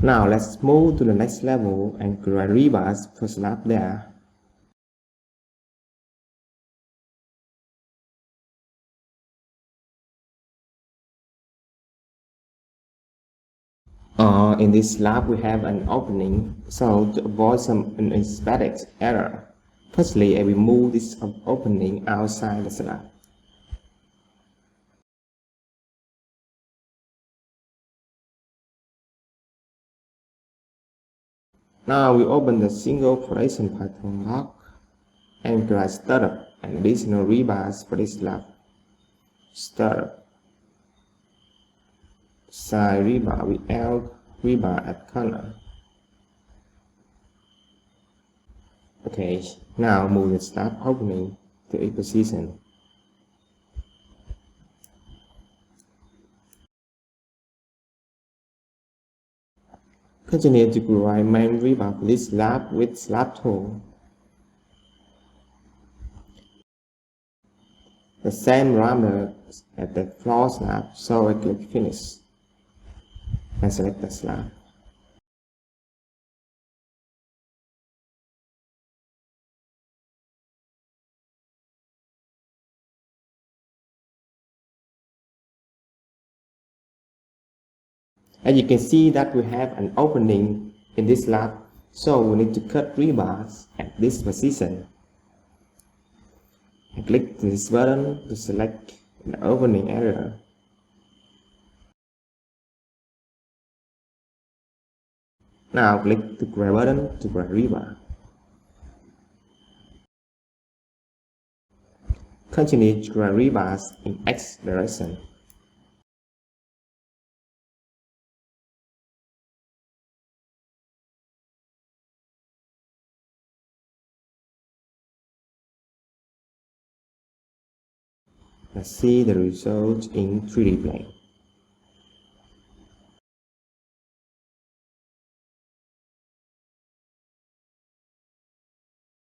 Now let's move to the next level and create rebars for slab there. In this slab we have an opening, so to avoid some unexpected error, firstly I will move this opening outside the slab. Now we open the single operation Python block and create startup and additional rebars for this slab. Startup side rebar with L rebar at corner. Okay, now move the slab opening to its position. Continue to create main rebar for this slab with slab tool. The same parameter as the floor slab, so I click Finish and select the slab. As you can see that we have an opening in this slab, so we need to cut rebars at this position. I click this button to select the opening area. Now click the gray button to grab rebar. Continue to grab rebars in X direction. Let's see the result in 3D plane.